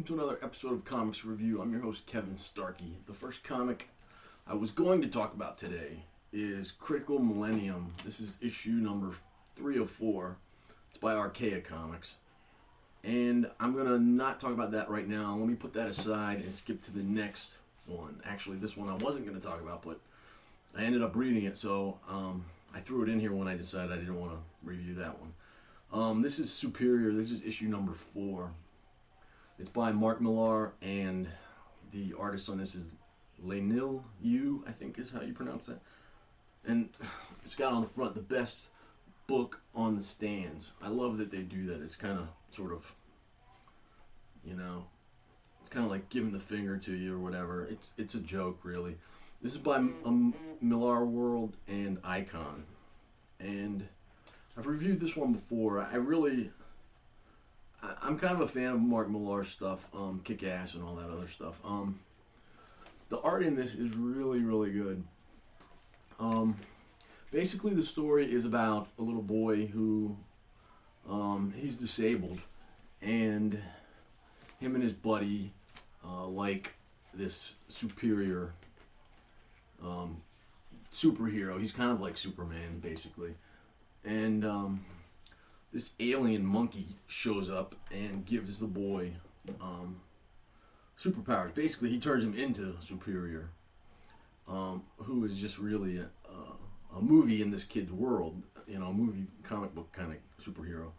welcome to another episode of Comics Review. I'm your host, Kevin Starkey. The first comic I was going to talk about today is Critical Millennium. This is issue number 304. It's by Archaia Comics. And I'm going to not talk about that right now. Let me put that aside and skip to the next one. Actually, this one I wasn't going to talk about, but I ended up reading it, so I threw it in here when I decided I didn't want to review that one. This is Superior. This is issue number 4. It's by Mark Millar, and the artist on this is Lainil Yu, I think is how you pronounce that. And it's got on the front, the best book on the stands. I love that they do that. It's kind of, sort of, you know, it's kind of like giving the finger to you or whatever. It's a joke, really. This is by Millar World and Icon. And I've reviewed this one before. I'm kind of a fan of Mark Millar's stuff, Kick-Ass and all that other stuff. The art in this is really, really good. Basically, the story is about a little boy who, he's disabled, and him and his buddy, like this superior superhero. He's kind of like Superman, basically. And this alien monkey shows up and gives the boy superpowers. Basically, he turns him into Superior, who is just really a movie in this kid's world, you know, a movie, comic book kind of superhero.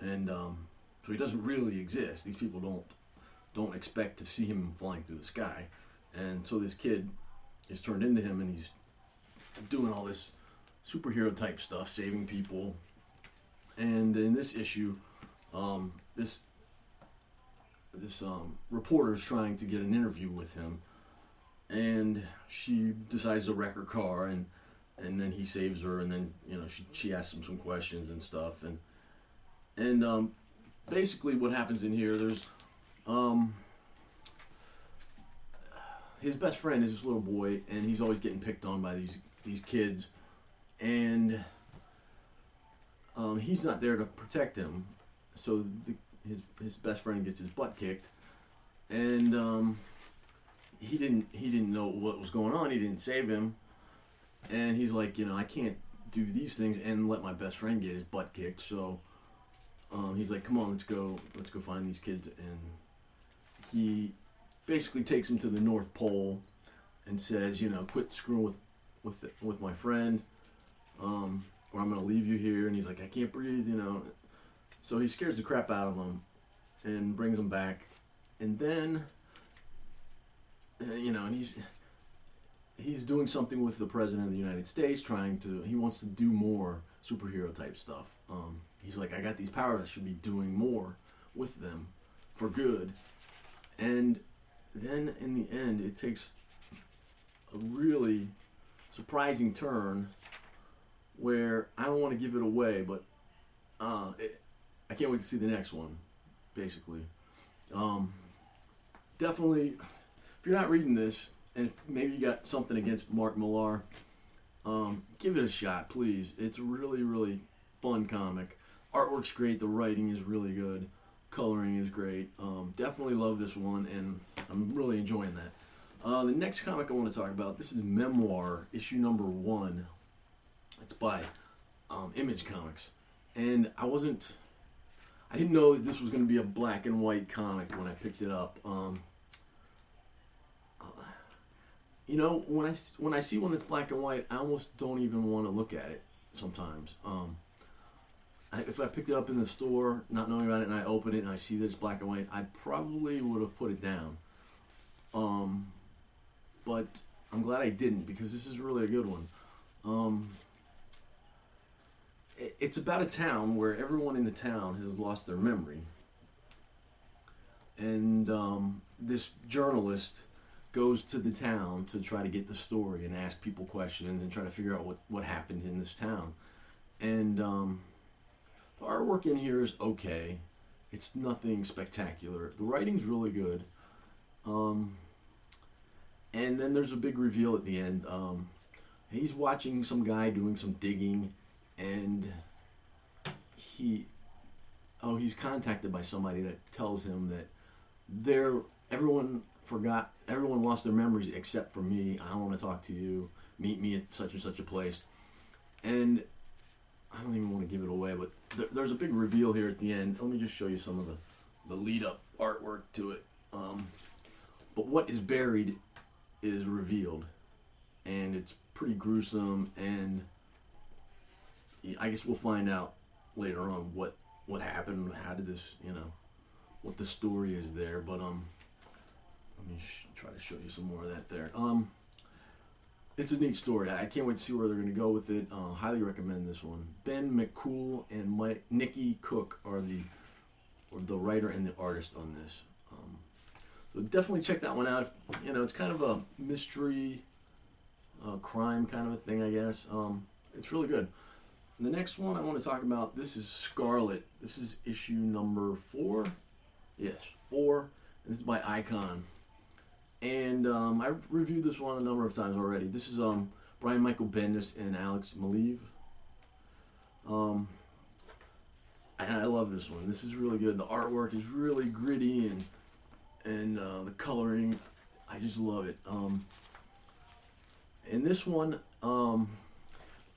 And so he doesn't really exist. These people don't expect to see him flying through the sky. And so this kid is turned into him, and he's doing all this superhero type stuff, saving people. And in this issue, this reporter is trying to get an interview with him, and she decides to wreck her car, and then he saves her, and then, you know, she asks him some questions and stuff, and basically what happens in here, there's his best friend is this little boy, and he's always getting picked on by these kids, and he's not there to protect him, so his best friend gets his butt kicked, and he didn't know what was going on. He didn't save him, and he's like, you know, I can't do these things and let my best friend get his butt kicked. So he's like, come on, let's go find these kids, and he basically takes him to the North Pole and says, you know, quit screwing with my friend. Or I'm going to leave you here. And he's like, I can't breathe, you know. So he scares the crap out of him and brings him back. And then, you know, and he's doing something with the President of the United States, he wants to do more superhero type stuff. He's like, I got these powers, I should be doing more with them for good. And then in the end, it takes a really surprising turn where I don't want to give it away, but I can't wait to see the next one, basically. Definitely, if you're not reading this, and if maybe you got something against Mark Millar, give it a shot, please. It's a really, really fun comic. Artwork's great, the writing is really good, coloring is great. Definitely love this one, and I'm really enjoying that. The next comic I want to talk about, this is Memoir, issue number 1. It's by Image Comics, and I didn't know that this was going to be a black and white comic when I picked it up. You know, when I see one that's black and white, I almost don't even want to look at it sometimes. If I picked it up in the store, not knowing about it, and I open it and I see that it's black and white, I probably would have put it down. But I'm glad I didn't, because this is really a good one. It's about a town where everyone in the town has lost their memory. And this journalist goes to the town to try to get the story and ask people questions and try to figure out what happened in this town. And the artwork in here is okay. It's nothing spectacular. The writing's really good. And then there's a big reveal at the end. He's watching some guy doing some digging, and he's contacted by somebody that tells him that everyone lost their memories except for me. I want to talk to you. Meet me at such and such a place. And I don't even want to give it away, but there's a big reveal here at the end. Let me just show you some of the lead-up artwork to it. But what is buried is revealed, and it's pretty gruesome, and I guess we'll find out later on what happened, how did this, what the story is there. But let me try to show you some more of that there. It's a neat story. I can't wait to see where they're going to go with it. Highly recommend this one. Ben McCool and Nikki Cook are the writer and the artist on this. So definitely check that one out. It's kind of a mystery, crime kind of a thing, I guess. It's really good. The next one I want to talk about, this is Scarlet. This is issue number 4. Yes, 4. And this is by Icon. And I've reviewed this one a number of times already. This is Brian Michael Bendis and Alex Maleev. And I love this one. This is really good. The artwork is really gritty, and the coloring, I just love it. And this one,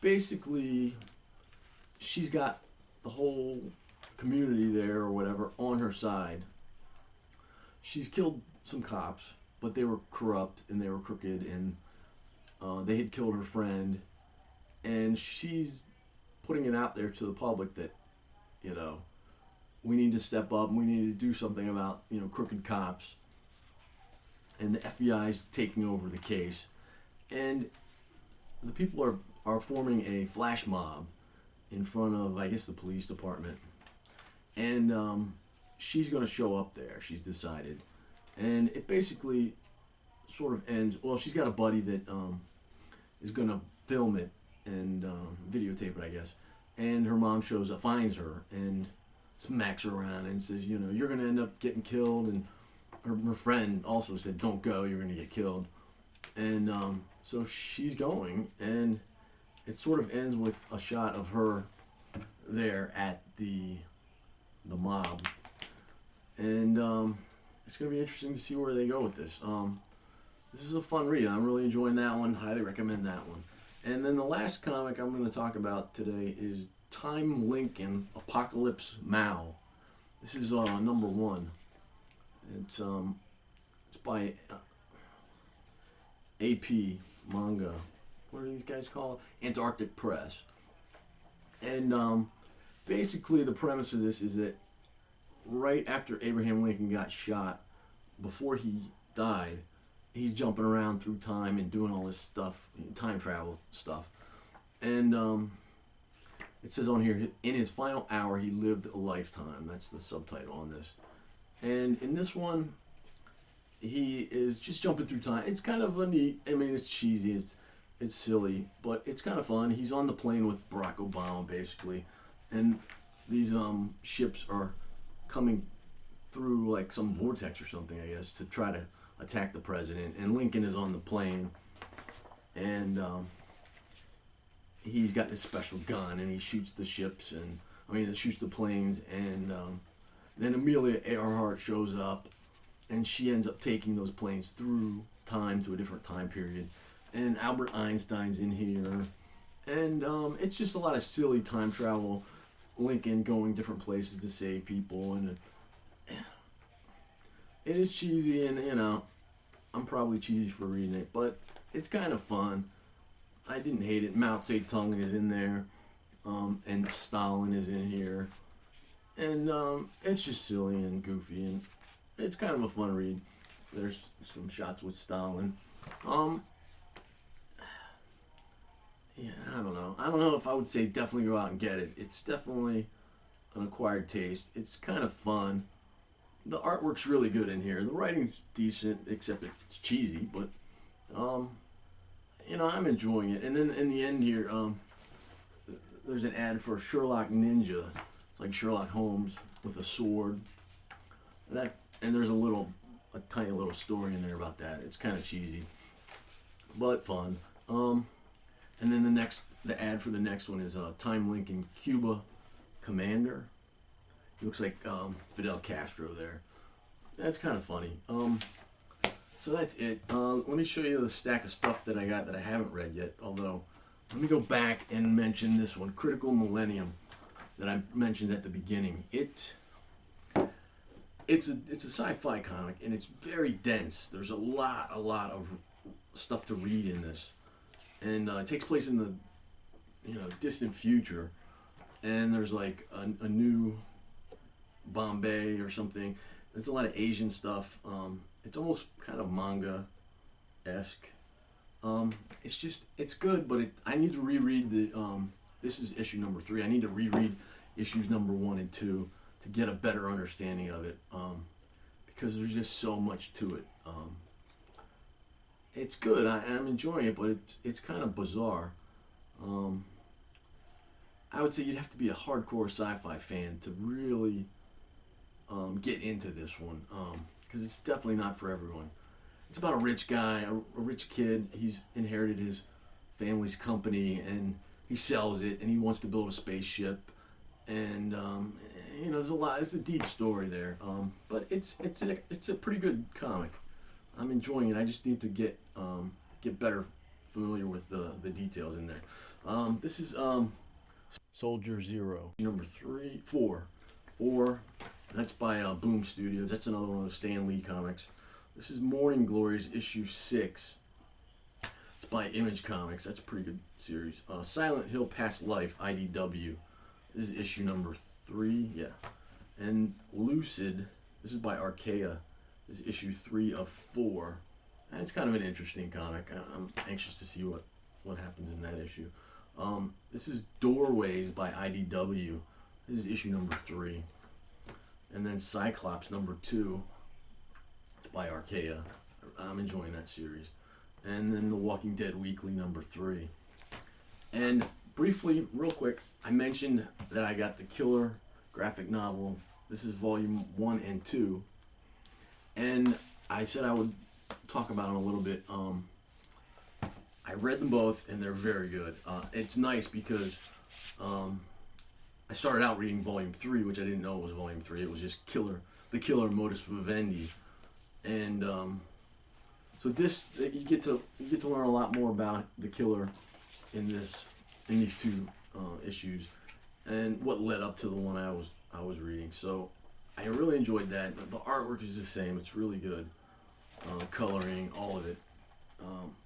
basically, she's got the whole community there or whatever on her side. She's killed some cops, but they were corrupt and they were crooked, and they had killed her friend, and she's putting it out there to the public that, we need to step up and we need to do something about, crooked cops, and the FBI's taking over the case, and the people are forming a flash mob in front of, I guess, the police department, and she's going to show up there, she's decided. And it basically sort of ends, well, she's got a buddy that is going to film it and videotape it, I guess. And her mom shows up, finds her, and smacks her around and says, you're going to end up getting killed. And her friend also said, don't go, you're going to get killed. And so she's going, and it sort of ends with a shot of her there at the mob. And it's going to be interesting to see where they go with this. This is a fun read. I'm really enjoying that one. Highly recommend that one. And then the last comic I'm going to talk about today is Time Lincoln Apocalypse Mao. This is number 1. It's by AP Manga. What are these guys called? Antarctic Press. And basically the premise of this is that right after Abraham Lincoln got shot, before he died, he's jumping around through time and doing all this stuff, time travel stuff. And it says on here, in his final hour, he lived a lifetime. That's the subtitle on this. And in this one, he is just jumping through time. It's kind of a neat, it's cheesy, it's silly, but it's kind of fun. He's on the plane with Barack Obama, basically. And these ships are coming through like some vortex or something, I guess, to try to attack the president. And Lincoln is on the plane, and he's got this special gun, and he shoots the ships, and it shoots the planes. And then Amelia Earhart shows up, and she ends up taking those planes through time to a different time period. And Albert Einstein's in here, and it's just a lot of silly time travel. Lincoln going different places to save people, and it is cheesy, and I'm probably cheesy for reading it, but it's kind of fun. I didn't hate it. Mao Zedong is in there, and Stalin is in here, and it's just silly and goofy, and it's kind of a fun read. There's some shots with Stalin. Yeah, I don't know. I don't know if I would say definitely go out and get it. It's definitely an acquired taste. It's kind of fun. The artwork's really good in here. The writing's decent, except it's cheesy, but I'm enjoying it. And then in the end here, there's an ad for Sherlock Ninja. It's like Sherlock Holmes with a sword. And there's a tiny little story in there about that. It's kind of cheesy, but fun. And then the ad for the next one is Time Lincoln Cuba Commander. He looks like Fidel Castro there. that's kind of funny. So that's it. Let me show you the stack of stuff that I got that I haven't read yet. Although, let me go back and mention this one, Critical Millennium, that I mentioned at the beginning. It's a sci-fi comic, and it's very dense. There's a lot of stuff to read in this, and it takes place in the distant future, and there's like a new Bombay or something. There's a lot of Asian stuff. It's almost kind of manga-esque. It's good, but I need to reread this is issue number 3. I need to reread issues number 1 and 2 to get a better understanding of it, because there's just so much to it. It's good. I'm enjoying it, but it's kind of bizarre. I would say you'd have to be a hardcore sci-fi fan to really get into this one, because it's definitely not for everyone. It's about a rich guy, a rich kid. He's inherited his family's company, and he sells it, and he wants to build a spaceship. And there's a lot. It's a deep story there, but it's a pretty good comic. I'm enjoying it. I just need to get better familiar with the details in there. This is Soldier Zero, number 4. That's by Boom Studios. That's another one of those Stan Lee comics. This is Morning Glories, issue 6. It's by Image Comics. That's a pretty good series. Silent Hill Past Life, IDW. This is issue number 3. Yeah. And Lucid, this is by Archaea. This is issue 3 of 4. And it's kind of an interesting comic. I'm anxious to see what happens in that issue. This is Doorways by IDW. This is issue number 3. And then Cyclops number 2. It's by Archaea. I'm enjoying that series. And then The Walking Dead Weekly number 3. And briefly, real quick, I mentioned that I got the Killer graphic novel. This is volume 1 and 2. And I said I would talk about them a little bit. I read them both, and they're very good. It's nice because I started out reading volume 3, which I didn't know was volume 3. It was just The Killer Modus Vivendi. And so this, you get to learn a lot more about the killer in these 2 issues, and what led up to the one I was reading. So I really enjoyed that. The artwork is the same. It's really good. Coloring, all of it.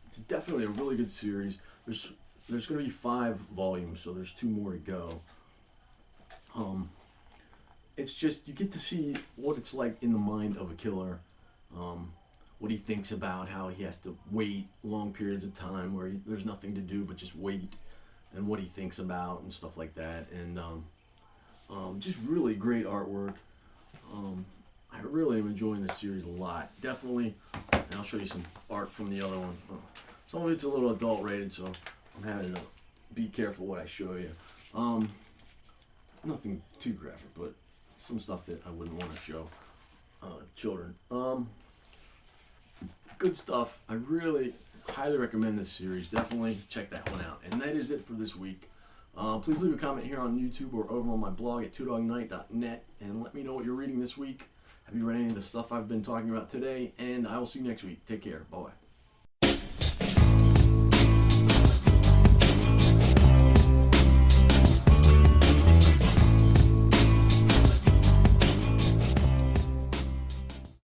It's definitely a really good series. There's going to be 5 volumes, so there's 2 more to go. It's just, you get to see what it's like in the mind of a killer. What he thinks about, how he has to wait long periods of time where there's nothing to do but just wait, and what he thinks about and stuff like that. And just really great artwork. I really am enjoying this series a lot. Definitely, and I'll show you some art from the other one. Some of it's a little adult rated, so I'm having to be careful what I show you. Nothing too graphic, but some stuff that I wouldn't want to show children. Good stuff. I really highly recommend this series. Definitely check that one out. And that is it for this week. Please leave a comment here on YouTube or over on my blog at twodognight.net, and let me know what you're reading this week. Have you read any of the stuff I've been talking about today? And I will see you next week. Take care. Bye-bye.